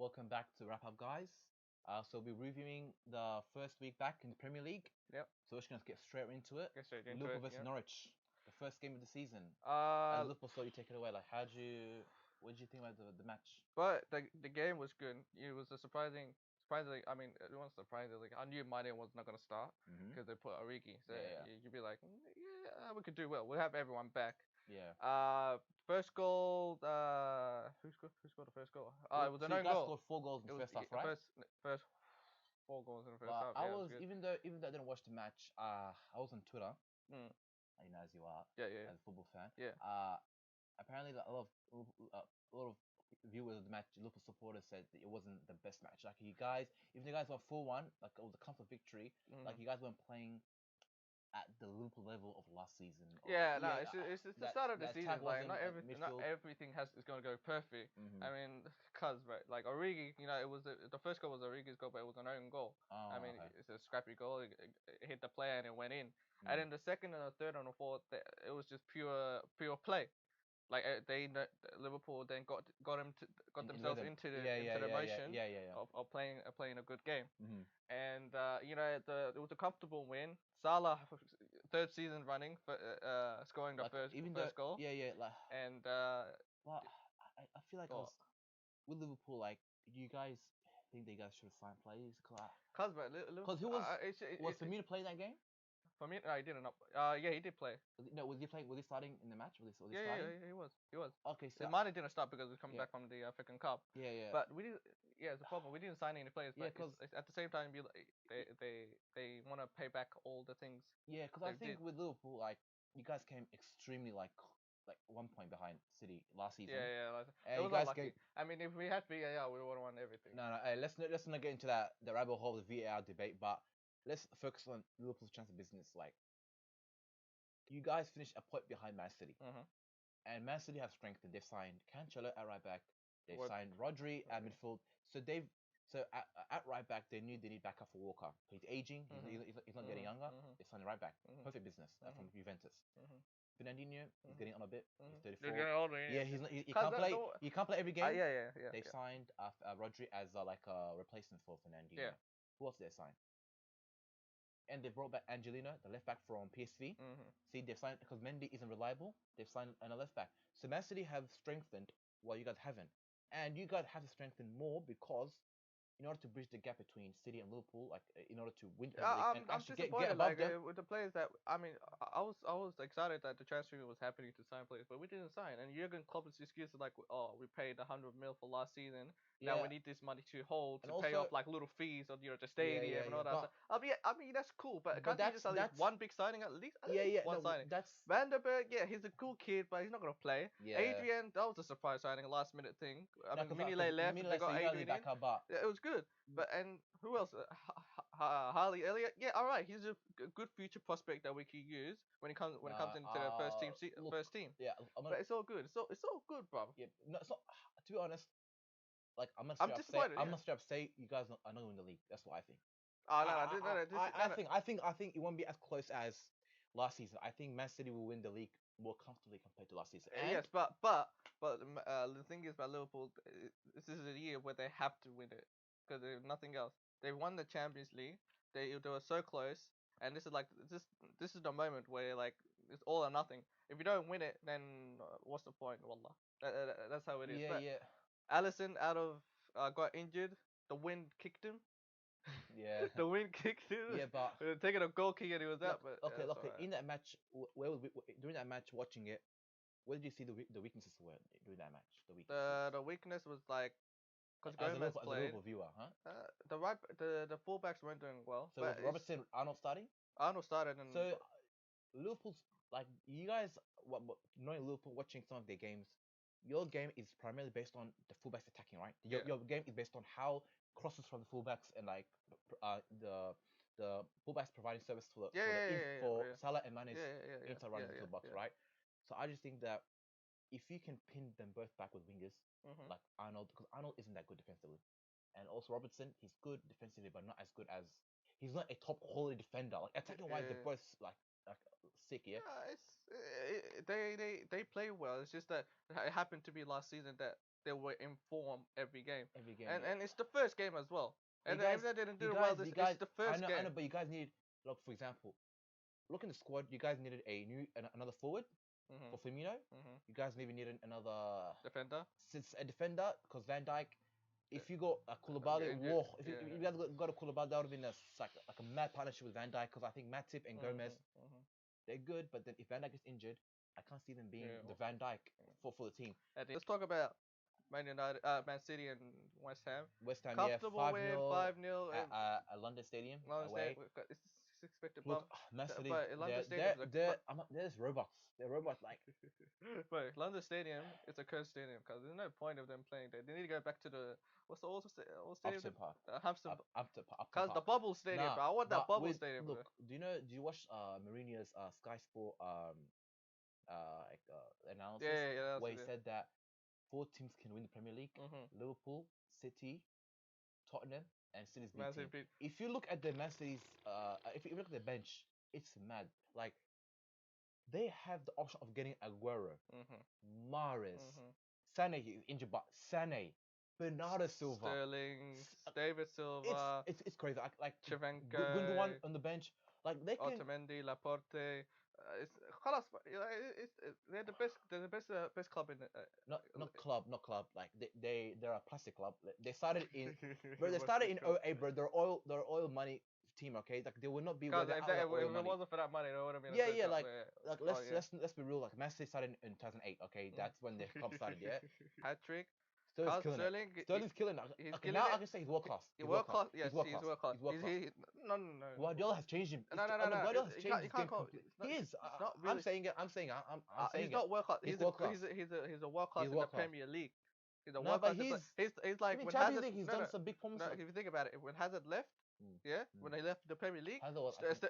Welcome back to Wrap Up, guys. So we're reviewing the first week back in the Premier League. Yep. So we're just gonna get straight into it. Get straight into Liverpool it. versus Yep. Norwich, the first game of the season. Liverpool, so you take it away. Like, what did you think about the match? But the game was good. It was a surprisingly. I mean, it wasn't surprising. Like I knew Mane was not gonna start because they put Origi. So Yeah. you'd be like, yeah, we could do well. We'll have everyone back. Yeah. First goal. Who scored the first goal? It was So an you own guys goal. scored 4 goals in the first half, right? First 4 goals in the first But half. I Yeah, was it was good. even though I didn't watch the match, I was on Twitter. Mm. As you are. Yeah. As a football fan. Yeah. Apparently, a lot of viewers of the match, Liverpool supporters, said that it wasn't the best match. Like, you guys, even you guys were 4-1, like it was a comfort victory. Like, you guys weren't playing at the Liverpool level of last season. It's the start of the season. Like not everything is gonna go perfect. I mean, like Origi, it was the first goal was Origi's goal, but it was an own goal. I mean, it's a scrappy goal. It hit the player and it went in. And then the second and the third and the fourth, it was just pure play. Like Liverpool then got themselves into the motion of playing a good game. And it was a comfortable win. Salah, third season running for scoring the first goal. Like, and well, I feel like with Liverpool, like, you guys think they guys should have signed players? Because who was for me to play that game? For me, no, he didn't. Yeah, he did play. No, was he playing? Was he starting in the match? Was he Yeah, starting? he was. He was. Okay, so Mane didn't start because he was coming back from the African Cup. Yeah. But we did. Yeah, it's a problem. We didn't sign any players. But because at the same time, they want to pay back all the things. Yeah, because I think with Liverpool, like, you guys came extremely like 1 point behind City last season. Yeah. And it was you guys lucky. I mean, if we had VAR, we would have won everything. No. Hey, let's not get into the rabbit hole of the VAR debate, but let's focus on Liverpool's chance of business. Like, you guys finished a point behind Man City, and Man City have strengthened. They've signed Cancelo at right back. They've signed Rodri at midfield. So at right back, they knew they need backup for Walker. He's aging. He's not getting younger. They signed a right back. Perfect business from Juventus. Fernandinho is getting on a bit. He's 34. Yeah, he can't play. He can't play every game. Yeah. They've signed Rodri as like a replacement for Fernandinho. Yeah. Who else did they sign? And they brought back Angelino, the left back from PSV. See, they've signed because Mendy isn't reliable. They've signed another left back. So Man City have strengthened while you guys haven't, and you guys have to strengthen more because in order to bridge the gap between City and Liverpool, like in order to win the league and actually get above them. With the players that I mean, I was excited that the transfer was happening to sign players, but we didn't sign. And Jurgen Klopp's excuse is like, oh, we paid 100 mil for last season. Now we need this money to hold to pay off like little fees on the stadium and all that stuff. I mean that's cool, but can't you just at least one big signing at least? One signing. That's Vanderberg, he's a cool kid, but he's not gonna play. Yeah. Adrian, that was a surprise signing, a last minute thing. I mean, Mignolet left, they got Adrian in. It was good. But and who else? Harley Elliott. Yeah, all right. He's a good future prospect that we can use when it comes into the first team. Yeah, but it's all good. It's all good, bro. Yeah, no. So to be honest, like I'm disappointed. I'm not straight up say you guys are not in the league. That's what I think. I think it won't be as close as last season. I think Man City will win the league more comfortably compared to last season. Yes, but the thing is about Liverpool, this is a year where they have to win it because there's nothing else. They won the Champions League. They were so close, and this is the moment where like it's all or nothing. If you don't win it, then what's the point? Wallah, that's how it is. Yeah. Alisson got injured. The wind kicked him. Yeah. The wind kicked him. Yeah, but taking a goal kick and he was out. But okay. In that match, during that match, watching it, where did you see the weaknesses were during that match? The weakness was like because as Gomez a played. Liverpool viewer, huh? The fullbacks weren't doing well. So was Robertson, Arnold starting? Arnold started, and so Liverpool's like you guys. Knowing Liverpool, watching some of their games, your game is primarily based on the fullbacks attacking, right? Your game is based on how crosses from the fullbacks and like the fullbacks providing service for Salah and Mane's inside running to the box, right? So I just think that if you can pin them both back with wingers like Arnold, because Arnold isn't that good defensively, and also Robertson, he's good defensively but not as good as he's not a top quality defender. Like attacking wise, they're both like sick, yeah. They play well. It's just that it happened to be last season that they were in form every game. Every game. And it's the first game as well. And guys, if they didn't do well, it's the first game. I know, but you guys need, look, for example, look in the squad. You guys needed another forward for Firmino. You guys maybe needed another defender. Since a defender, because Van Dijk. If you got a Koulibaly, if you guys got a Koulibaly, that would have been like a mad partnership with Van Dijk. Because I think Matip and Gomez, they're good. But then if Van Dijk is injured, I can't see them being the Van Dijk for the team. Let's talk about Man United, Man City and West Ham. West Ham, comfortable win, 5-0 at London Stadium. Away. It's expected. Look, Man City, London Stadium, they're just robots. They're robots like. But London Stadium, it's a cursed stadium because there's no point of them playing there. They need to go back to the what's the old stadium? Upton Park. Hampton. Because the bubble stadium, bro. I want that bubble stadium. Look, do you watch Mourinho's Sky Sport analysis? Yeah, where he said that 4 teams can win the Premier League: Liverpool, City, Tottenham, and City's B team. If you look at the Man City's, if you look at the bench, it's mad. Like they have the option of getting Aguero, Mahrez, Sané is injured, but Sané, Bernardo Silva, Sterling, David Silva. It's crazy. Like Chivenko, Gundogan on the bench. Like they can. Otamendi, Laporte. They're the best club in not club. Like they're a plastic club. They started in 08, bro. They're oil money team, okay? Like they would not be where if it wasn't for that money, they would have been. Yeah, like let's be real. Like Man City started in 2008, okay? That's when the club started. Yeah. Hat trick. Sterling's killing it. Now I can say he's world class. He's world class. Yes, he's world class. No. Guardiola has changed him. No. Guardiola has changed his game. He is. I'm saying it. He's not world class. He's a world class in the Premier League. He's a world class. He's like when Hazard. He's done some big promises. If you think about it, when Hazard left. When he left the Premier League,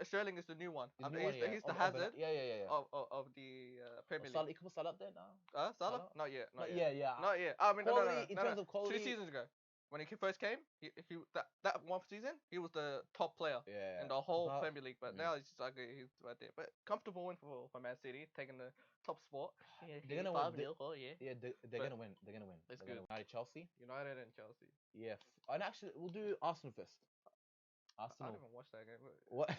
Sterling is the new one. He's the Hazard of the Premier League. He comes Salah up there now. Salah? Not yet. Not yet. I mean, in terms of quality, 2 seasons ago, when he first came, that one season he was the top player in the whole Premier League. But now he's just like he's right there. But comfortable win for Man City, taking the top spot. They're gonna win. They're gonna win. They're gonna win. It's good. United and Chelsea. Yeah, and actually we'll do Arsenal first. Arsenal. I didn't even watch that game. What?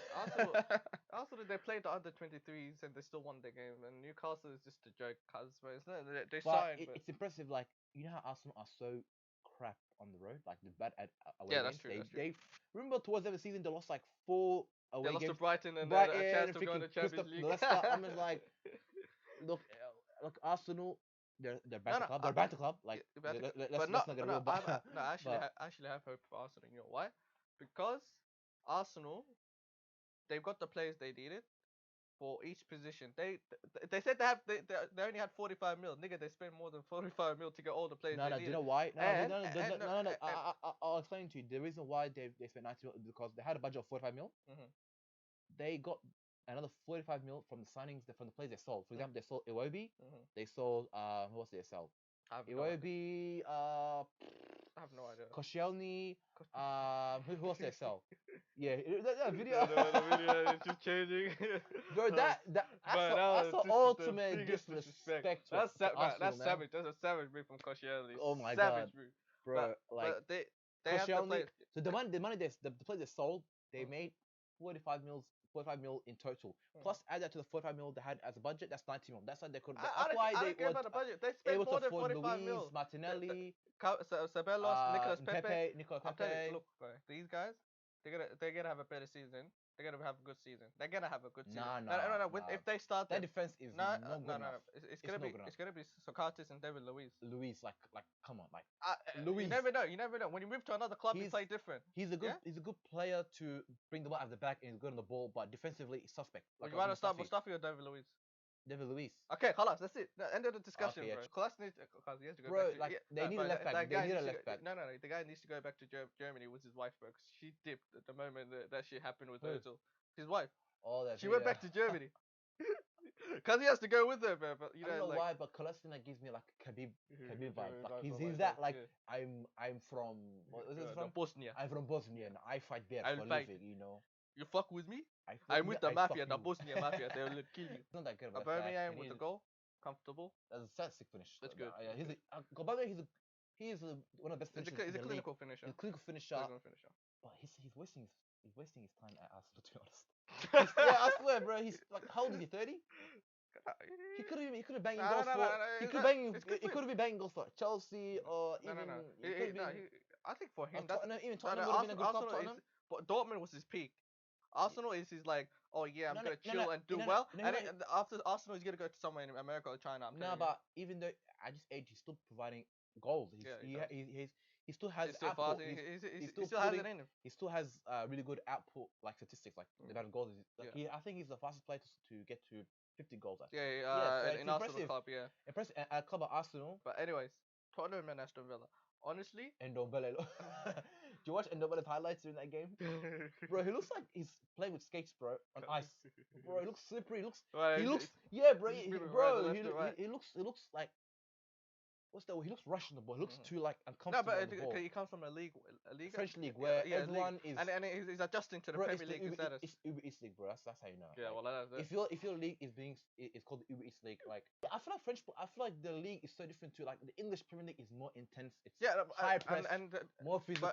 Arsenal, they played the under-23s and they still won the game. And Newcastle is just a joke, cause they signed. It's impressive. Like you know how Arsenal are so crap on the road, like the bad away games. That's true. They remember towards the end of the season they lost like 4 away games. They lost to Brighton and a chance to go to the Champions League. I'm just like, look, Arsenal. They're banter club. They're banter club. Like let's not get real. I actually have hope for Arsenal. You know why? Because Arsenal, they've got the players they needed for each position. They said they only had 45 mil. Nigga, they spent more than 45 mil to get all the players. No, do you know why? No. I'll explain to you. The reason why they spent 90 mil is because they had a budget of 45 mil. They got another 45 mil from the signings from the players they sold. For example, they sold Iwobi. They sold who else did they sell? Iwobi. I have no idea. Koscielny. Who else did they sell? Yeah, that video. The video is just changing. Bro, that's the ultimate disrespect. That's savage. That's a savage move from Koscielny. Oh my god, bro! But they have to play. So the money the players they sold, they made 45 mil in total. Plus add that to the 45 mil they had as a budget. That's 90 mil. That's why they could. I don't care about the budget. They spent more than 45 mil. Martinelli, Ceballos, Nicolas Pepe. I'm telling you, look, bro, these guys, they're gonna have a better season. They're gonna have a good season. They're gonna have a good season. No. If they start that defense is no. It's gonna be Socrates and David Luiz. Like come on, like Luiz. You never know. When you move to another club, you play different. He's a good player to bring the ball out of the back and he's good on the ball, but defensively he's suspect. Like you rather start Mustafi or David Luiz? David Luiz. Okay, Khalas, that's it. End of the discussion, bro. Khalas needs to go back to... they need a left back. They need a left back. No. The guy needs to go back to Germany with his wife, bro. Because she dipped at the moment that shit happened with Ozil. His wife. Oh, that's She went back to Germany. Because he has to go with her, bro. But, I don't know why, but Kolasinac gives me like Khabib vibe. Like he's that like I'm from what is it from? Bosnia. I'm from Bosnia and I fight there for a living, you know. You fuck with me? I'm with the mafia, the Bosnia mafia. They will kill you. It's not that good. Aubameyang with the goal, comfortable. That's a sick finish. That's good. Aubameyang, He is one of the best finishers. He's a clinical finisher. He's a clinical finisher. But he's wasting his time at Arsenal, to be honest. Yeah, I swear, bro. He's like, how old is he? 30? He could have banged goals for. He could have been banging goals for Chelsea or even. I think for him, Tottenham, even Tottenham would have been a good club. Tottenham. But Dortmund was his peak. Arsenal is his like, oh yeah, I'm gonna chill and do well. And after Arsenal, he's gonna go to somewhere in America or China. But even though at this age, he's still providing goals. He still has output. He still has it in him. He still has really good output, like statistics, like the amount of goals. I think he's the fastest player to get to 50 goals. Actually. So in Arsenal club, impressive at club of Arsenal. But anyways, Tottenham and Aston Villa. Honestly, Ndombele. Do you watch Ndombele's highlights during that game? Bro, he looks like he's playing with skates, bro, on ice. Bro, he looks slippery. He looks, bro. He looks like. What's that? He looks rushing the ball. He looks too like uncomfortable. No, but he comes from a French league where everyone is, and he's adjusting to the Premier League status. It's Uber East League, bro. That's how you know. Yeah, like, well, that's if your league is called the Uber East League, like I feel like the league is so different to like the English Premier League is more intense. It's high press, and more physical,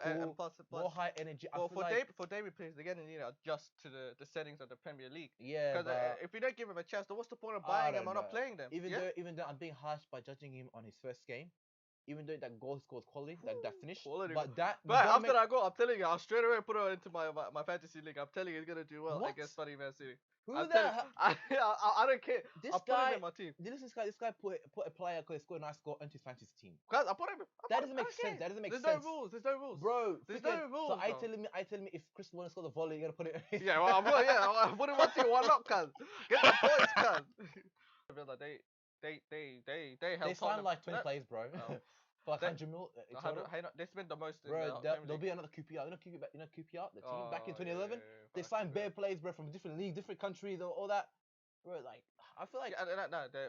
more high energy. For David players, they're gonna need to adjust to the settings of the Premier League. Yeah, because if you don't give him a chance, then what's the point of buying him or not playing them? Even though I'm being harsh by judging him on his first game. Even though that goal scores quality, that finish, but after that goal, I'm telling you, I'll straight away put it into my fantasy league. I'm telling you, he's gonna do well against Funny Man City. I don't care. I'll put him in my team. This guy put a player who scored a nice goal into his fantasy team. Guys, I put him. That doesn't make sense. That doesn't make sense. There's no rules, bro. There's no rules. So I tell me if Chris wants to score the volley, you're gonna put it. Yeah, well, I'll put him on team. Why not, cuz? Get the points, cuz. They signed like 20 players, bro. For like 100 mil. They spent the most. Bro, there'll be another QPR. You know QPR, the team back in 2011. They signed bare players, bro, from different leagues, different countries, all that. Bro, like I feel like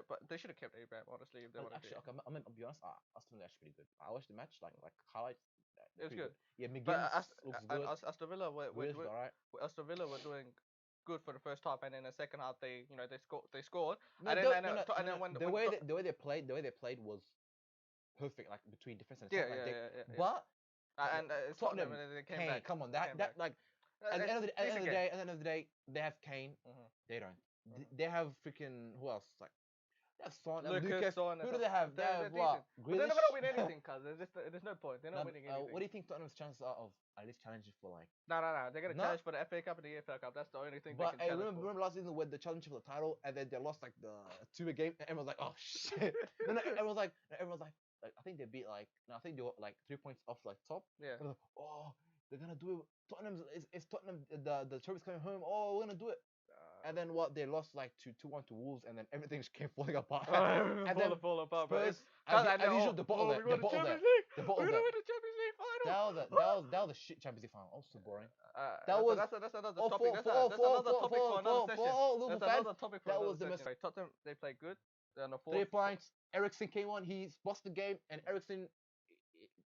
but they should have kept Abraham, honestly. If they wanted actually, okay, I'll be honest. Aston Villa actually pretty good. I watched the match, like highlights. It was good. Yeah, McGinn looks good. Aston Villa Aston Villa were doing good for the first half, and in the second half they scored. The way they played was perfect, like between defense and attack. But Tottenham they came back. Come on, that like at the end of the day, they have Kane. They don't. They have freaking who else? Like they have Son, Lucas. Who do they have? They have what? They're never gonna win anything, cuz there's no point. They're not winning anything. What do you think Tottenham's chances are of at least challenging for like? No. They're gonna challenge for the FA Cup and the EFL Cup. That's the only thing. But remember last season when they challenged for the title and then they lost like the 2 game, and everyone was like, oh shit. Everyone was like, I think they beat I think they were like 3 points off like top. Yeah. Like, oh, they're gonna do it. Tottenham is Tottenham. The trophy's coming home. Oh, we're gonna do it. And then what? They lost like 2-1 to Wolves, and then everything just came falling apart. And then fall apart. Spurs, as usual, the bottle there. We're gonna win the Champions League final. That was a shit Champions League final. Also boring. That's another topic. That's another topic for another session. That's another topic for another session. Tottenham, they played good. They're on the 3 points. Ericsson came on. He bossed the game, and Ericsson.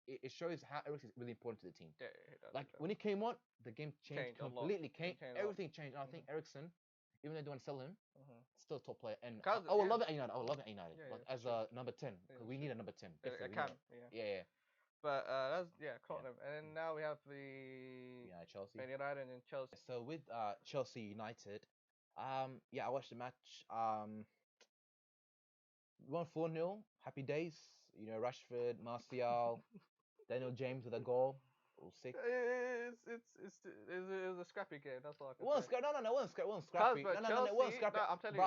It shows how Ericsson is really important to the team. Yeah, like when he came on, the game changed completely. Everything changed. And I think Ericsson, even though they want to sell him, still a top player. And I would love it at United. As a number 10, because we need a number 10. Yeah. But that's Tottenham, and then now we have the Chelsea. Man United and Chelsea. So with Chelsea United, I watched the match. We won 4-0. Happy days. You know, Rashford, Martial, Daniel James with a goal. It was sick. It was a scrappy game. That's all I can say. No, it wasn't scrappy. No, it wasn't scrappy. I'm telling you,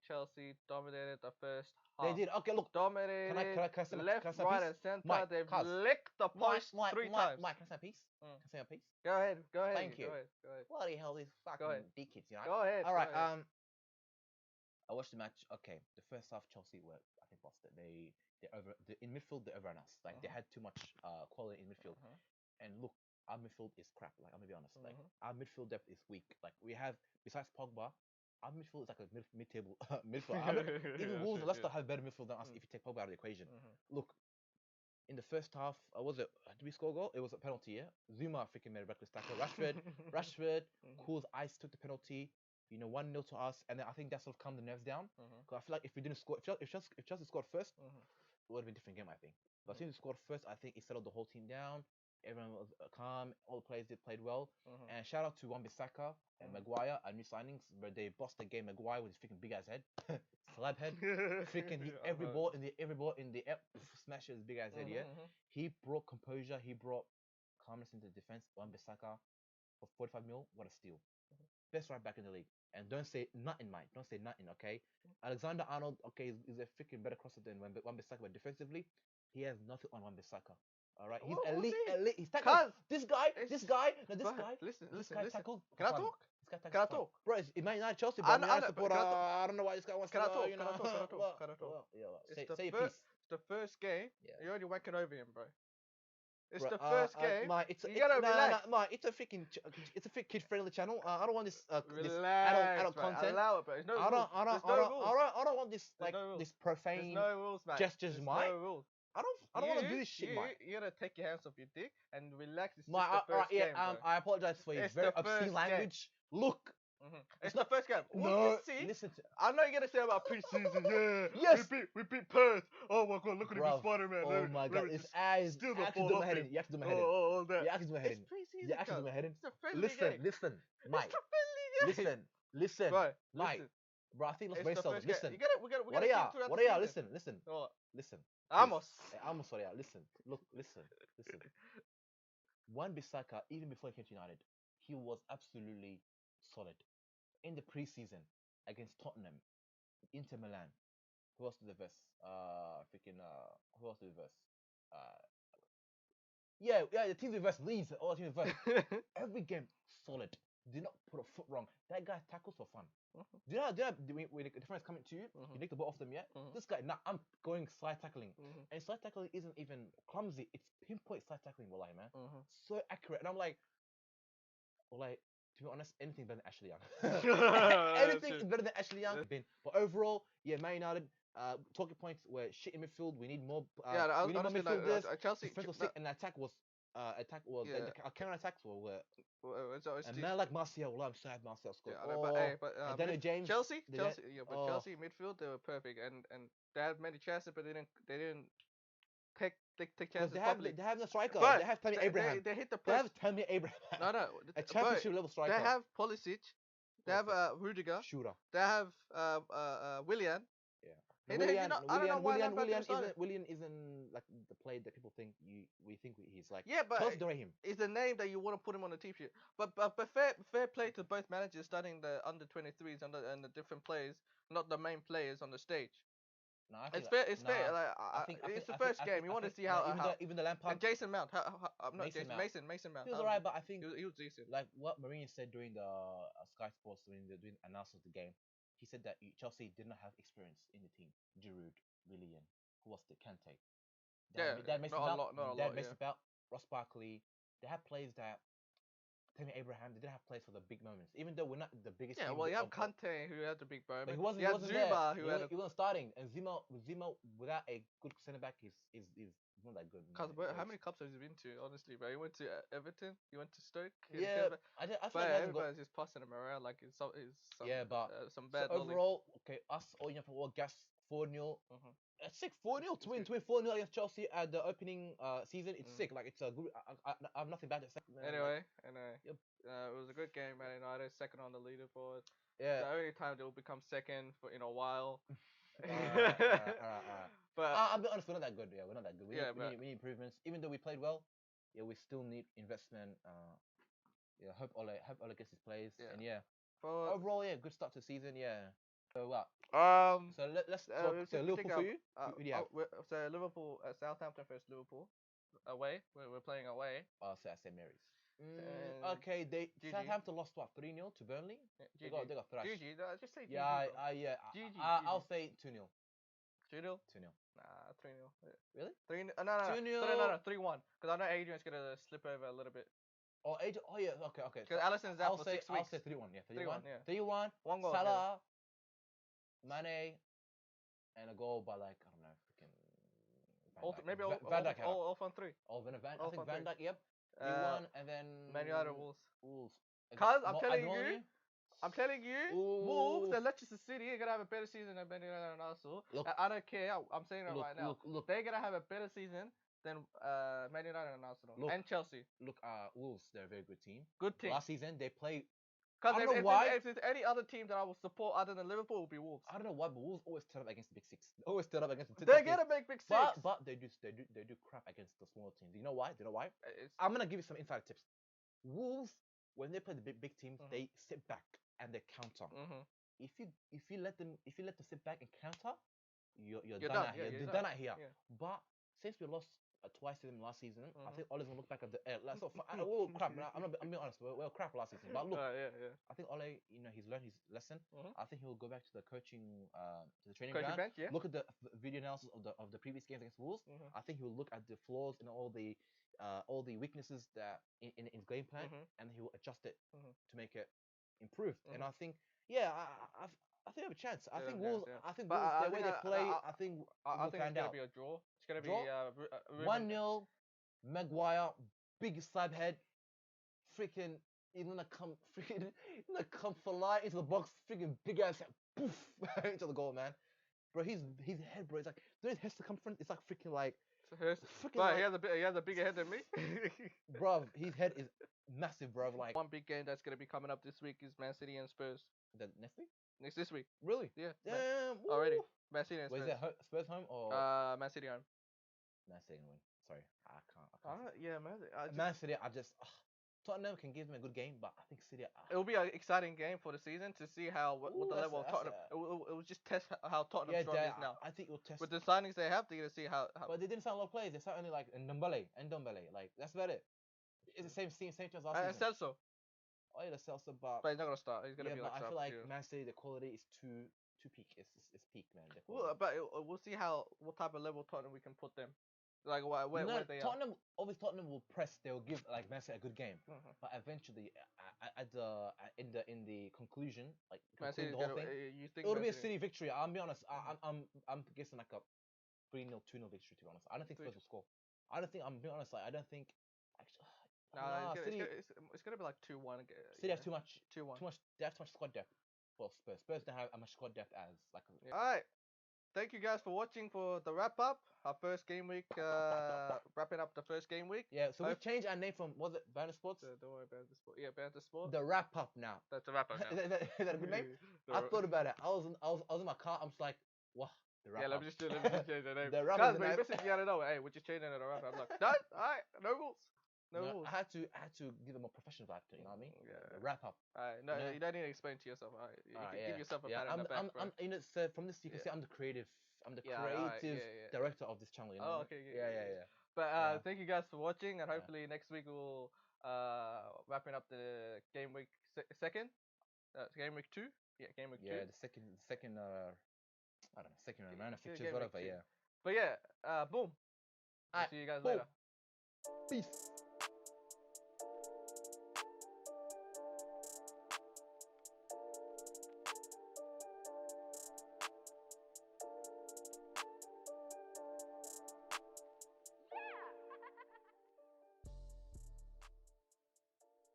Chelsea dominated the first half. They did. Okay, look. Dominated. Can I say left, right, and centre. They've licked the post 3 times. Mike, can I say a piece? Can I say a piece? Go ahead. Thank you. Go ahead. What the hell these fucking dickheads, you know? Go ahead. All right. I watched the match. Okay, the first half Chelsea were, I think, lost it. In midfield they overran us. Like they had too much quality in midfield. And look, our midfield is crap. Like I'm gonna be honest. Like our midfield depth is weak. Like we have, besides Pogba, our midfield is like a mid-table midfield. Even Wolves and Leicester have better midfield than us if you take Pogba out of the equation. Look, in the first half, did we score a goal? It was a penalty. Yeah, Zuma freaking made a reckless tackle. Rashford, Cool's ice took the penalty. 1-0 to us, and then I think that sort of calmed the nerves down. Because I feel like if we didn't score, if Chelsea scored first, it would have been a different game, I think. But since we scored first, I think it settled the whole team down. Everyone was calm. All the players played well. And shout out to Wan-Bissaka and Maguire, our new signings, where they bossed the game. Maguire with his freaking big ass head, slab head, freaking every ball in the smashes his big ass head. Yeah, he brought composure. He brought calmness into the defense. Wan-Bissaka for 45 mil. What a steal! Best right back in the league. And don't say nothing, mate. Don't say nothing, okay? Alexander Arnold, okay, is a freaking better crosser than Wan-Bissaka, but defensively, he has nothing on Wan-Bissaka. All right, he's elite. He's tackling. This guy. Listen. Tackles. Can I talk? Can I talk? Bro, it might not Chelsea, but I don't know why this guy wants to. Can I talk? Say your piece. It's the first game. Yeah. You're already wanking over him, bro. It's bro, the first game. You gotta relax. It's a freaking, it's a kid-friendly channel. I don't want this adult content. Allow it, bro. There's no rules. I don't want this this profane gestures. There's no rules. I don't want to do this shit, mate. You gotta take your hands off your dick and relax. It's just the first game, bro. I apologize for your very obscene language. Look. It's the first game. Listen. I know you're gonna say about preseason. Yeah. Yes. We beat Perth. Oh my god, look at him, Spider-Man. Oh my god, it's eyes. You have to do my head in. You have to do my head in. Oh, that. You have to do my head in. It's preseason. You have to do my head in. It's a friendly game. Listen, Mike. Listen, bro, Mike. Bro, I think let's brace ourselves. Listen. We gotta what are y'all? Listen. Listen. Amos. What are y'all? Listen. Look, listen. Wan-Bissaka, even before he came to United, he was absolutely solid. In the preseason against Tottenham, Inter Milan, who else did the verse? Who else did the verse? The team reverse Leeds. All team reverse. Every game solid. Did not put a foot wrong. That guy tackles for fun. Do you know when the defense coming to you, you take the ball off them, yeah? This guy, I'm going slide tackling. And slide tackling isn't even clumsy. It's pinpoint slide tackling, wallahi, man. So accurate. And I'm like, to be honest, anything better than Ashley Young. Anything is better than Ashley Young. But overall, Man United, talking points were shit in midfield. We need more. We need more midfielders. Chelsea defensive stick and attack was. Our counter attacks were. And man like Martial, I'm sad Martial scored. But Daniel James. Chelsea, Chelsea midfield they were perfect, and they had many chances, but they didn't take chances properly. They have no striker. They have Tammy Abraham. They hit the post. They have Tammy Abraham. No. A championship level striker. They have Pulisic. They have Rudiger. Shooter. They have Willian. Yeah. Willian isn't like the player that people think we think he's like. Yeah, but him. It's a name that you want to put him on the team sheet. But fair play to both managers starting the under 23s and the different players, not the main players on the stage. No, it's fair. Like, it's the first game. You want to see how even the Lampard and Jason Mount. Mason Mount. He was alright, but I think he was decent. Like what Mourinho said during the Sky Sports doing announcement of the game, he said that Chelsea did not have experience in the team. Giroud, Willian, who was the Kante. That makes about Ross Barkley. They had players that. Tammy Abraham, they didn't have players for the big moments. Even though we're not the biggest. Yeah, well, you have Kante who had the big moments. But he wasn't Zuma there. He wasn't starting, and Zuma without a good centre back is not that good. Cause how many cups has he been to? Honestly, bro, he went to Everton, he went to Stoke. I feel like everybody's just passing him around like it's some some bad. So overall, okay, us all gas 4-0. It's sick 4-0 to win 4-0 against Chelsea at the opening season. It's sick. Like it's a good. I have nothing bad to say. Anyway. Yep. It was a good game, Man United second on the leaderboard. Yeah. The only time they will become second in a while. But I'll be honest, we're not that good. Yeah, we're not that good. We need improvements. Even though we played well, we still need investment. Hope Ole gets his plays. And but overall, good start to the season. Yeah. So what? So let's talk. So Liverpool for you. So Liverpool, Southampton versus Liverpool, away. We're playing away. Oh, so I said Mary's. Okay, Southampton lost what 3-0 to Burnley. They got thrashed. GG, just say GG. Yeah. GG. I'll say 2-0. 2-0. 2-0. Nah, 3-0. Really? 3-0. No, 3-1. Because I know Adrian's gonna slip over a little bit. Oh, Adrian. Oh yeah. Okay. Because Alisson's out for 6 weeks. I'll say 3-1. Yeah, 3-1. 3-1. 1 goal. Salah. Mane, and a goal by like I don't know, freaking. Maybe Van Dijk. All on 3. I think Van Dijk. Yep. 3-1, and then Man United Wolves. Wolves. Cause I'm telling you, I'm telling you, Wolves and Leicester City are gonna have a better season than Man United and Arsenal. Look, I don't care. I'm saying it right now. Look, they're gonna have a better season than Man United and Arsenal and Chelsea. Look, Wolves, they're a very good team. Good team. Last season they played. Because if there's any other team that I will support other than Liverpool, it will be Wolves. I don't know why, but Wolves always turn up against the big six. They always turn up against the They're gonna make big six. But they do crap against the smaller teams. You know why? I'm gonna give you some inside tips. Wolves, when they play the big teams, they sit back and they counter. If you let them sit back and counter, you're done out here. You're done out here. Yeah. But since we lost twice to them last season, I think Ole's gonna look back at the crap. Man, I'm being honest. We're crap last season. But look, I think Ole, he's learned his lesson. I think he'll go back to the coaching, to the training ground. Bench, yeah. Look at the video analysis of the previous games against Wolves. I think he'll look at the flaws and all the weaknesses that in his game plan, and he will adjust it to make it improved. And I think, I think I have a chance. I think Wolves. I think Wolves, the way they play. I think it's gonna be a draw. It's gonna be 1-0. Maguire, big slab head, freaking. He's gonna come fly into the box, freaking big ass, poof, into the goal, man. Bro, his head, bro, it's like his head circumference. It's like freaking like. But he has a bigger head than me. Bro, his head is massive, bro. Like one big game that's gonna be coming up this week is Man City and Spurs. The next week? This week. Really? Yeah. Damn. Already. Man City and Spurs. Wait, is that Spurs home or? Man City home. Man City win. Sorry, I can't. Yeah, Man City. Tottenham can give them a good game, but I think City. It will be an exciting game for the season to see what the level of Tottenham. It will just test how Tottenham strong is now. I think it will test. With the signings they have, they're gonna see how. But they didn't sign a lot of players. They signed only like Ndombele. Like that's about it. It's the same team as last season. And Celso. Oh yeah, the Celso, but he's not gonna start. He's gonna be like. I feel like Man City, the quality is too peak. It's peak, man. But we'll see what type of level Tottenham we can put them. Like where they Tottenham, obviously Tottenham will press. They will give like Man City a good game, but eventually, in the conclusion, like the whole thing, it would be a City victory. I'll be honest. I'm guessing like a 3-0, 2-0 victory. To be honest, I don't think Spurs will score. I'm being honest. Like, I don't think. Actually, it's gonna be like 2-1. City have too much. 2-1. They have too much squad depth. Well, Spurs don't have as much squad depth as like. All right. Thank you guys for watching for the wrap up. Our first game week, wrapping up the first game week. Yeah, so we changed our name from, was it Banner Sports? Don't worry, Banner Sports. Yeah, Banner Sports. The wrap up now. That's the wrap up now. Is that a good name? I thought about it. I was in my car. I'm just like, wow. The wrap up. Let me just change the name. The wrap up. Guys, message me, I don't know. Hey, we're just changing it to wrap up. I'm like, done. All right, no rules. No rules. I had to give them a professional vibe to it, you know what I mean? Yeah. The wrap up. Alright, no, you don't need to explain to yourself. Alright, you can give yourself a pat on the back. So from this you can see I'm the creative director of this channel, you know. Oh, okay. Yeah. But thank you guys for watching, and hopefully next week we'll wrapping up the game week second, game week 2. Yeah, game week 2. Yeah, the second I don't know, second round of fixtures, whatever. Yeah. But yeah, boom. See you guys later. Peace.